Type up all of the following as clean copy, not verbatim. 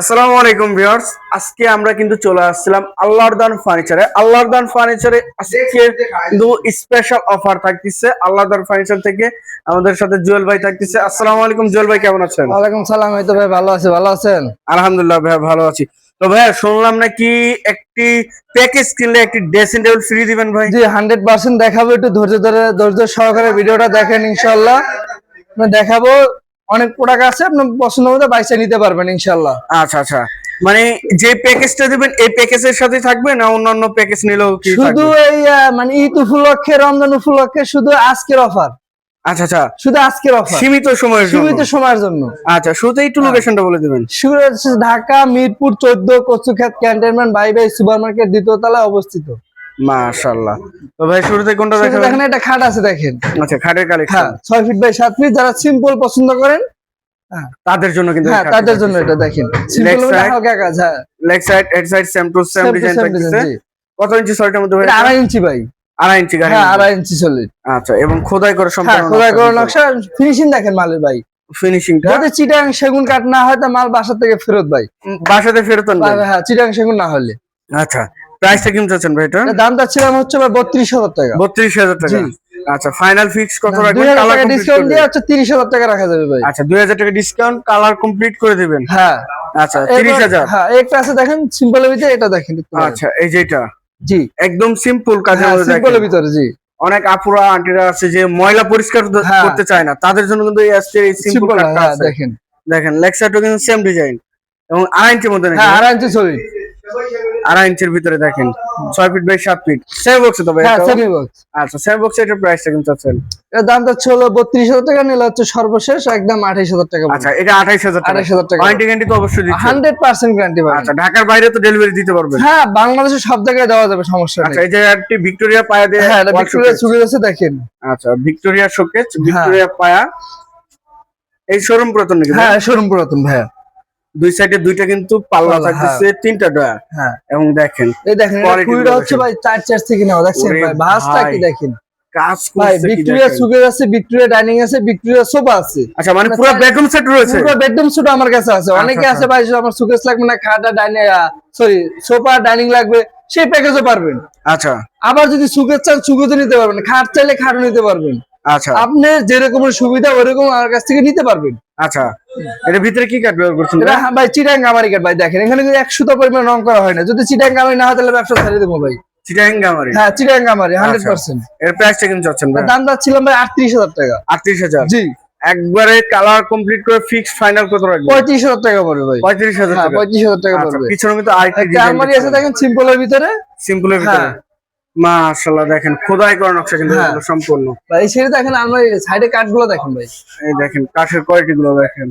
আসসালামু আলাইকুম ভিউয়ার্স, আজকে আমরা কিন্তু চলে আসছিলাম আল্লাহরদান ফার্নিচারে আজকে কিন্তু স্পেশাল অফার থাকতেছে আল্লাহরদান ফার্নিচার থেকে। আমাদের সাথে জুয়েল ভাই থাকতেছে। আসসালামু আলাইকুম জুয়েল ভাই, কেমন আছেন? ওয়ালাইকুম সালাম। এই তো ভাই ভালো আছি, ভালো আছেন? আলহামদুলিল্লাহ ভাই, ভালো আছি। তো ভাই শুনলাম নাকি একটি প্যাকেজ কিনলে একটি ড্রেসিং টেবিল ফ্রি দিবেন ভাই? জি 100% দেখাবো, একটু ধৈর্য সহকারে ভিডিওটা দেখেন ইনশাআল্লাহ। দেখাবো, অনেক প্রোডাক্ট আছে, আপনি পছন্দ মতো বাইসে নিতে পারবেন ইনশাআল্লাহ। আচ্ছা আচ্ছা, মানে যে প্যাকেজটা দিবেন এই প্যাকেজের সাথে থাকবে না অন্যান্য প্যাকেজ নিলেও কি শুধু থাকবে? এই মানে ঈদ উপলক্ষে, রমজান উপলক্ষে শুধু আজকের অফার। আচ্ছা আচ্ছা, শুধু আজকের অফার, সীমিত সময়ের জন্য। সীমিত সময়ের জন্য। আচ্ছা, শুরুতে একটু লোকেশনটা বলে দিবেন। শুরু হচ্ছে Dhaka Mirpur 14 Kachukhet cantonment by by super market দ্বিতীয় তলায় অবস্থিত। মাশাআল্লাহ। তো ভাই শুরুতে কোনটা দেখেন দেখাবেন? একটা খাট আছে দেখেন। আচ্ছা, খাটের কালেকশন। হ্যাঁ 6 ফিট বাই 7 ফিট, যারা সিম্পল পছন্দ করেন তাদের জন্য কিন্তু হ্যাঁ তাদের জন্য এটা দেখেন। সিম্পল মানে হালকা কাজ। হ্যাঁ leg side head side same to same design থাকতেছে। কত ইঞ্চি সলিডের মধ্যে ভাই? 2.5 ইঞ্চি ভাই। 2.5 ইঞ্চি গাড়ি। হ্যাঁ 2.5 ইঞ্চি সলিড। আচ্ছা, এবং খোদাই করে হ্যাঁ সম্পূর্ণ খোদাই করা নকশা। ফিনিশিং দেখেন মালের ভাই, ফিনিশিংটা। যদি চিটাং সেগুন কাঠ না হয় তা মাল বাসা থেকে ফেরত ভাই। বাসাতে ফেরত আনবেন? হ্যাঁ চিটাং সেগুন না হলে। আচ্ছা, প্রাইসটা কেমন চাচ্ছেন ভাই এটা? দামটা ছিলাম হচ্ছে ভাই 32,000 টাকা। 32,000 টাকা। আচ্ছা, ফাইনাল ফিক্স কত রাখবেন? 2000 কালার টাকা কমপ্লিট ডিসকাউন্ট করে দিয়ে দিবেন? হচ্ছে 30,000 টাকা রাখা যাবে ভাই। আচ্ছা, 2000 টাকা ডিসকাউন্ট, কালার কমপ্লিট করে দিবেন। হ্যাঁ আচ্ছা 30,000। হ্যাঁ একটা আছে দেখেন সিম্পলের ভিতরে, এটা দেখেন। আচ্ছা, এই যেটা জি একদম সিম্পল কাজের মধ্যে দেখেন। সিম্পলের ভিতরে জি। অনেক আপুরা আন্টিরা আছে যে ময়লা পরিষ্কার করতে চায় না, তাদের জন্য কিন্তু এই আজকে এই সিম্পল কাটটা আছে। দেখেন দেখেন লেগ সাইডও কিন্তু সেম ডিজাইন এবং 2.5 ইঞ্চির মধ্যে নাকি? হ্যাঁ 2.5 ইঞ্চি সলিড। 2.5 ইঞ্চির ভিতরে দেখেন 6 feet by 7 feet same box তো ভাই? হ্যাঁ সেমি বক্স। আচ্ছা, সেম বক্স এটার প্রাইসটা কিন্তু আছেন? এর দামটা ছিল 32,000 টাকা, নিলে হচ্ছে সর্বশেষ একদম 28,000 টাকা। আচ্ছা, এটা 28,000 টাকা। 28,000 টাকা। ওয়ারেন্টি গ্যারান্টি তো অবশ্যই দিচ্ছেন? 100% গ্যারান্টি ভাই। আচ্ছা, ঢাকার বাইরে তো ডেলিভারি দিতে পারবেন? হ্যাঁ বাংলাদেশের সব জায়গায় দেওয়া যাবে, সমস্যা নেই। আচ্ছা, এই যে একটি ভিক্টোরিয়া পায়া দিয়ে। হ্যাঁ এটা ভিক্টোরিয়া সুবিধা আছে দেখেন। আচ্ছা, ভিক্টোরিয়া শোকেস, ভিক্টোরিয়া পায়া। এই শোরুম পুরাতন নাকি? হ্যাঁ শোরুম পুরাতন ভাইয়া। দুই সাইডে দুইটা কিন্তু পাল্লা থাকতেছে, তিনটা ডয়ার। হ্যাঁ এবং দেখেন এই দেখেন কুড়িটা হচ্ছে ভাই 4 থেকে নেওয়া, দেখছেন ভাই ভাঁজটা কি দেখেন। কাজ ভাই করছে কি ভিক্টোরিয়া দেখেন। সুকেস আছে, ভিক্টোরিয়া ডাইনিং আছে, ভিক্টোরিয়া সোফা আছে। আচ্ছা, মানে পুরো বেডরুম সেট রয়েছে? পুরো বেডরুম সেট আমার কাছে আছে। অনেকে আছে ভাই আমার সুকেস লাগবে না, খাটা ডাইনিং সরি সোফা ডাইনিং লাগবে, সেই প্যাকেজও পারবেন। আচ্ছা আবার যদি সুকেস চান সুকেসও নিতে পারবেন, খাট চাইলে খাটও নিতে পারবেন। আচ্ছা আপনি যেরকম সুবিধা ওরকম আমার কাছ থেকে নিতে পারবেন। আচ্ছা, এর ভিতরে কি কাঠ ব্যবহার করছেন? এটা ভাই চিটাং গামারি কাঠ ভাই। দেখেন এখানে কিন্তু 100 পরিমাণ রং করা হয় না। যদি চিটাং গামারি না হয় তাহলে ব্যবসা ছেড়ে দেবো ভাই। চিটাং গামারি? হ্যাঁ চিটাং গামারি 100%। এর প্রাইসটা কিন্তু চাচ্ছেন ভাই? দাম যাচ্ছিলাম ভাই 38,000 টাকা। 38,000? জি একবারে কালার কমপ্লিট করে ফিক্স ফাইনাল কত রাখবেন? 35,000 টাকা পড়বে ভাই। 35,000 হ্যাঁ টাকা? 35,000 টাকা আচ্ছা, পড়বে। পিছনে কিন্তু আরেকটি একটা ডিজাইন আলমারি আছে দেখেন সিম্পলের ভিতরে। সিম্পলের ভিতরে মাশাআল্লাহ, দেখেন খোদাই করা নকশা কিন্তু এগুলো সম্পূর্ণ। ভাই এই সাইডে দেখেন আলমারি সাইডে কাঠগুলো দেখেন ভাই। এই দেখেন কাঠের কোয়ালিটি গুলো দেখেন।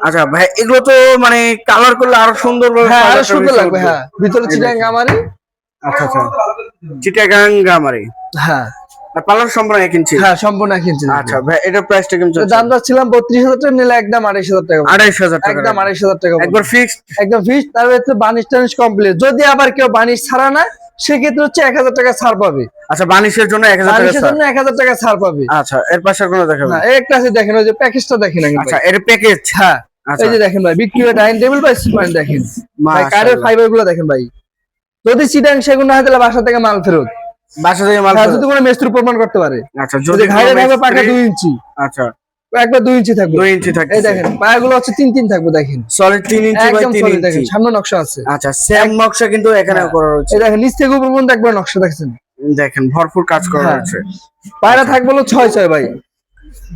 আচ্ছা ভাই, এগুলো তো মানে কালার করলে আরো সুন্দর ভাবে। হ্যাঁ আরো সুন্দর লাগবে। হ্যাঁ ভিতরে চিটাং গামারি। আচ্ছা আচ্ছা, চিটাগাং গামারি। হ্যাঁ পার্লার সম্পূর্ণ 1 ইঞ্চি? হ্যাঁ সম্পূর্ণ 1 ইঞ্চি। আচ্ছা ভাই, এটার প্রাইসটা কেমন চলছে? দাম ছিলাম 32,000 টাকা, নিলে একদম 28,000 টাকা। 28,000 টাকা? একদম 28,000 টাকা একবার ফিক্সড? একদম ফিক্সড। তার ভিতরে বানিশ টানিশ কমপ্লিট। যদি আবার কেউ বানিশ ছাড়া না, সেক্ষেত্রে হচ্ছে 1,000 টাকা ছাড় পাবে। আচ্ছা, বানিশের জন্য 1,000 টাকা বানিশের ছাড়? জন্য 1,000 টাকা ছাড় পাবে। আচ্ছা, এর পাশে কোন দেখাবেন? হ্যাঁ একটা আছে দেখেন, ওই যে প্যাকেজটা দেখেন আগে। আচ্ছা, এর প্যাকেজ? হ্যাঁ আচ্ছা, এই যে দেখেন ভাই Victoria dining table by super দেখেন ভাই, কাঠের ফাইবার গুলো দেখেন ভাই। যদি চিটাং সেগুন না হয় তাহলে বাসা থেকে মাল ফেরত। বাসা থেকে মাল? হ্যাঁ যদি কোনো মিস্ত্রি প্রমাণ করতে পারে। আচ্ছা, যদি ঘাইরে থাকবে পাকা 2 ইঞ্চি। আচ্ছা, একবার 2 ইঞ্চি থাকবে। 2 ইঞ্চি থাকবে। এই দেখেন পায়াগুলো হচ্ছে 3 থাকবে দেখেন। সলিড 3 ইঞ্চি বাই 3 ইঞ্চি দেখেন সামনে নকশা আছে। আচ্ছা, সেম নকশা কিন্তু এখানে করা রয়েছে। এই দেখেন নিচ থেকে উপর পর্যন্ত একবার নকশা দেখছেন। দেখেন ভরপুর কাজ করা রয়েছে। পায়রা থাকবে হলো 6-6 ভাই।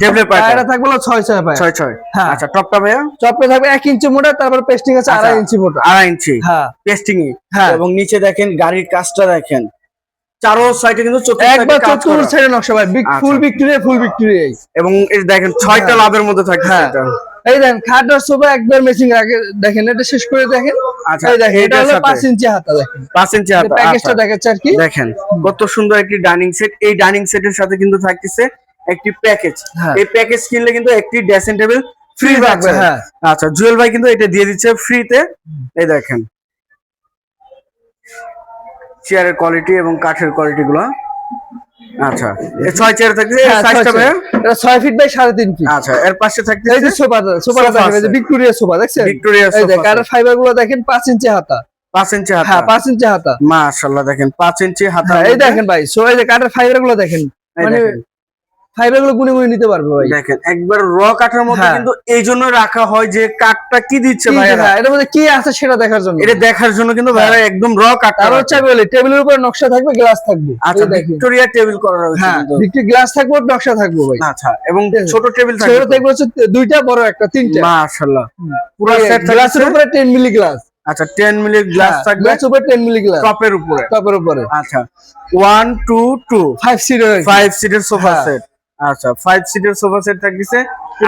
টেবিলের পায়রা থাকবে হলো 6-6 পায়রা। 6-6? হ্যাঁ। আচ্ছা, টপটা ভাইয়া? চপে থাকবে 1 ইঞ্চি মোটা, তারপর পেস্টিং আছে 2.5 ইঞ্চি মোটা। 2.5 ইঞ্চি? হ্যাঁ পেস্টিং। হ্যাঁ এবং নিচে দেখেন গাড়ির কাজটা দেখেন, চারো সাইডে কিন্তু একবার চতুর সাইডে নকশা ভাই। ফুল ভিক্টোরিয়া ফুল ভিক্টোরিয়া। এবং এই দেখেন 6টা লাভের মধ্যে থাকছে এটা। এই দেখেন খাটটার সোফা একবার মেসিং রাখে দেখেন, এটা শেষ করে দেখেন। আচ্ছা, এই দেখেন এটা হলো সাথে 5 ইঞ্চি হাতা দেখেন। 5 ইঞ্চি হাতা প্যাকেজটা দেখাচ্ছে আর কি। দেখেন কত সুন্দর একটি ডাইনিং সেট। এই ডাইনিং সেটের সাথে কিন্তু থাকতেছে একটি প্যাকেজ। এই প্যাকেজ কিনলে কিন্তু একটি ড্রেসিং টেবিল ফ্রি থাকবে। হ্যাঁ আচ্ছা, জুয়েল ভাই কিন্তু এটা দিয়ে দিচ্ছে ফ্রিতে। এই দেখেন চেয়ারের কোয়ালিটি এবং কাঠের কোয়ালিটি গুলো আচ্ছা এই 6 চেয়ার থাকতেছে এই হ্যাঁ, সাইজটা 6 ভাইয়া? এটা 6 ফিট বাই 3.5 ফিট। আচ্ছা এর পাশে এই থাকতেছে যে সোফাটা সোফা দেখেন, এই আছে। যে ভিক্টোরিয়া সোফা দেখছেন? ভিক্টোরিয়া এই সোফা যে কাঠের ফাইবার গুলো দেখেন 5 ইঞ্চি হাতা। 5 ইঞ্চি হাতা। হ্যাঁ 5 ইঞ্চি হাতা। মাশাআল্লাহ দেখেন 5 ইঞ্চি হাতা। হ্যাঁ এই দেখেন ভাই, সো এই যে কাঠের ফাইবার গুলো দেখেন, মানে ফাইবার গুলো গুনে গুনে নিতে পারবে ভাই। দেখেন একবার র কাঠের মধ্যে, হ্যাঁ। কিন্তু এই জন্য রাখা হয় যে কাঠটা কি দিচ্ছে ভাই, হ্যাঁ এটার মধ্যে কি আছে সেটা দেখার জন্য। এটা দেখার জন্য কিন্তু ভাইরা একদম র কাঠটা। আর হচ্ছে বলে টেবিলের উপর নকশা থাকবে, গ্লাস থাকবে। আচ্ছা এই দেখেন। ভিক্টোরিয়া টেবিল করা রয়েছে হ্যাঁ কিন্তু। ভিক্টোরিয়া গ্লাস থাকবে, নকশা থাকবে ভাই। আচ্ছা এবং ছোট টেবিল ছোট থাকবে। থাকবে হচ্ছে দুইটা, বড় একটা, তিনটা। মাশাআল্লাহ পুরো সেট গ্লাসের থাকবে। উপরে 10 মিলি গ্লাস। আচ্ছা 10 মিলি গ্লাস থাকবে গ্লাস উপরে 10 মিলি গ্লাস টপের উপরে। টপের উপরে। আচ্ছা 1 2 2 5 সিটার। 5 সিটের সোফা হ্যাঁ। সেট। আচ্ছা 5 সিটের সোফা সেট থাকতেছে।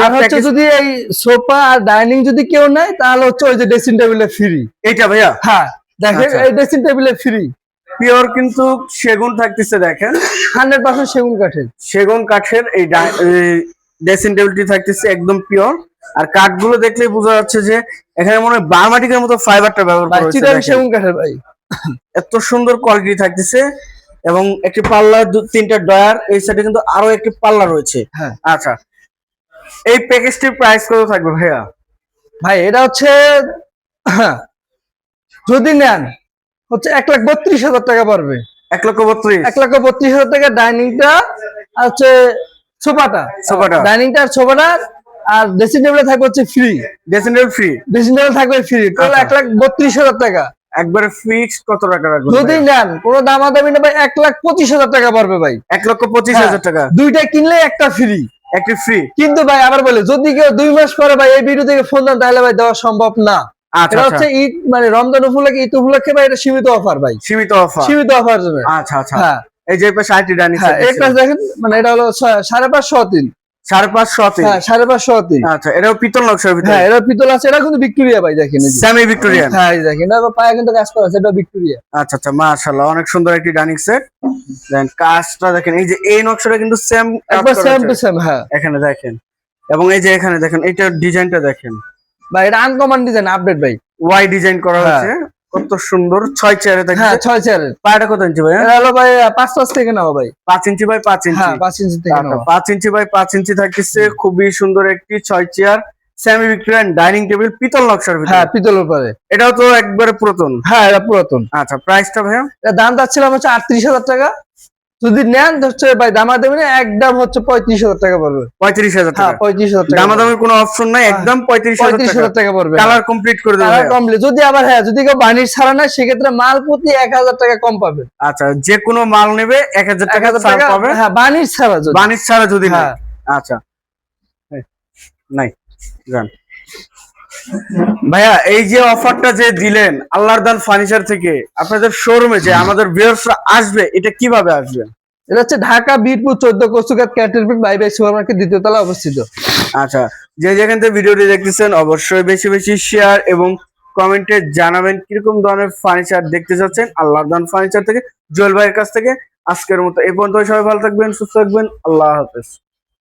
আর হচ্ছে যদি এই সোফা আর ডাইনিং যদি কেউ নেয় তাহলে হচ্ছে ওই যে ড্রেসিং টেবিলে ফ্রি। এইটা ভাইয়া? হ্যাঁ দেখেন আচ্ছা। এই ড্রেসিং টেবিলে ফ্রি। পিওর কিন্তু সেগুন থাকতেছে দেখেন, 100% সেগুন কাঠের। সেগুন কাঠের এই ড্রেসিং টেবিলটি থাকতেছে একদম পিওর। আর কাঠগুলো দেখলেই বোঝা যাচ্ছে যে এখানে মনে হয় বার্মাটিকের মতো ফাইবারটা ব্যবহার করা হয়েছে। চিটাং দেখেন। সেগুন কাঠের ভাই। এত সুন্দর কোয়ালিটি থাকতেছে এবং একটি পাল্লা, তিনটা ডয়ার, এই সাইডে কিন্তু আরো একটি পাল্লা রয়েছে। হ্যাঁ আচ্ছা এই প্যাকেজটির প্রাইস কত থাকবে ভাইয়া? ভাই এটা হচ্ছে যদি নেন হচ্ছে 1,32,000 টাকা পড়বে। 1,32,000। 1,32,000 টাকা ডাইনিংটা আর হচ্ছে সোফাটা। সোফাটা। ডাইনিংটা আর সোফাটা আর ড্রেসিং টেবিলে থাকবে হচ্ছে free. Dressing table free. Dressing table থাকবে ফ্রি। তাহলে আচ্ছা। 1,32,000 টাকা। একবারে ফিক্সড কত টাকা রাখবেন? যদি নেন কোনো দামাদামি না ভাই, 1,25,000 টাকা পড়বে ভাই। 1,25,000 টাকা। দুইটা কিনলে একটা ফ্রি। একটি ফ্রি। কিন্তু ভাই আবার বলে যদি কেউ 2 মাস পরে ভাই এই ভিডিও থেকে ফোন দেন তাহলে ভাই দেওয়া সম্ভব না। আচ্ছা এটা আচ্ছা হচ্ছে ঈদ মানে রমজান উপলক্ষে, ঈদ উপলক্ষে ভাই এটা সীমিত অফার ভাই। সীমিত অফার। সীমিত অফার জন্য। আচ্ছা আচ্ছা হ্যাঁ এই যে পাশে আইটি ডাইনিং হ্যাঁ সেট এই পাশে দেখেন, মানে এটা হলো 550 550 হ্যাঁ 550। আচ্ছা এটাও পিতল নকশার ভিতরে। হ্যাঁ এটা পিতল আছে, এটা কিন্তু ভিক্টোরিয়া ভাই দেখেন এই যে। Semi Victorian. হ্যাঁ এই দেখেন এটা পায়ে কিন্তু কাজ করা আছে, এটা ভিক্টোরিয়া। আচ্ছা আচ্ছা মাশাআল্লাহ অনেক সুন্দর একটি ডাইনিং সেট। দেন কাজটা দেখেন, এই যে এই নকশাটা কিন্তু সেম একবার সেম টু সেম। হ্যাঁ এখানে দেখেন এবং এই যে এখানে দেখেন এইটার ডিজাইনটা দেখেন ভাই এটা আনকমন ডিজাইন, আপডেট ভাই। ওয়াই ডিজাইন করা হ্যাঁ। হয়েছে কত সুন্দর। 6 চেয়ারে হ্যাঁ থাকবে। 6 চেয়ারের। পায়টা কত ইঞ্চি ভাই? এটা হলো ভাই 5 থেকে নাও ভাই। 5 ইঞ্চি বাই 5 ইঞ্চি। হ্যাঁ 5 ইঞ্চি থেকে নাও। 5 ইঞ্চি বাই 5 ইঞ্চি থাকতেছে। খুবই সুন্দর একটি 6 chair semi Victorian dining table পিতল নকশার ভিতরে। হ্যাঁ পিতলের উপরে। এটাও তো একবারে পুরাতন। হ্যাঁ এটা পুরাতন। আচ্ছা প্রাইসটা ভাইয়া? এটা দাম চাচ্ছিলাম হচ্ছে 38,000 টাকা। যদি নেন হচ্ছে ভাই দামাদামি না, একদম হচ্ছে 35,000 টাকা পড়বে। 35,000 হ্যাঁ টাকা। 35,000 টাকা। দামাদামির কোনো অপশন নাই, একদম 35,000 35,000 টাকা পড়বে। কালার কমপ্লিট করে দেবে কালার ভাইয়া। কমপ্লিট। যদি আবার হ্যাঁ যদি কেউ বানিশ ছাড়া নেয় সেক্ষেত্রে মাল প্রতি 1,000 টাকা কম পাবে। আচ্ছা যে কোনো মাল নেবে 1,000 টাকা 1,000 ছাড় টাকা পাবে। হ্যাঁ বানিশ ছাড়া যদি। বানিশ ছাড়া যদি নেয়। হ্যাঁ। আচ্ছা নাই জান ভাইয়া এই যে অফারটা যে দিলেন আল্লাহর দান ফার্নিচার থেকে আপনাদের শোরুমে যে আমাদের ভিউয়ার্সরা আসবে, এটা কিভাবে আসবে? এটা হচ্ছে Dhaka Mirpur 14 Kachughat cantonment by by super market 2য় তলা অবস্থিত। আচ্ছা যে যেখান থেকে ভিডিওটি দেখতেছেন অবশ্যই বেশি বেশি শেয়ার এবং কমেন্টে জানাবেন কিরকম ধরনের ফার্নিচার দেখতে চাচ্ছেন আল্লাহর দান ফার্নিচার থেকে, জুয়েল ভাইয়ের কাছ থেকে। আজকের মতো এই পর্যন্ত, সবাই ভালো থাকবেন, সুস্থ থাকবেন, আল্লাহ হাফেজ।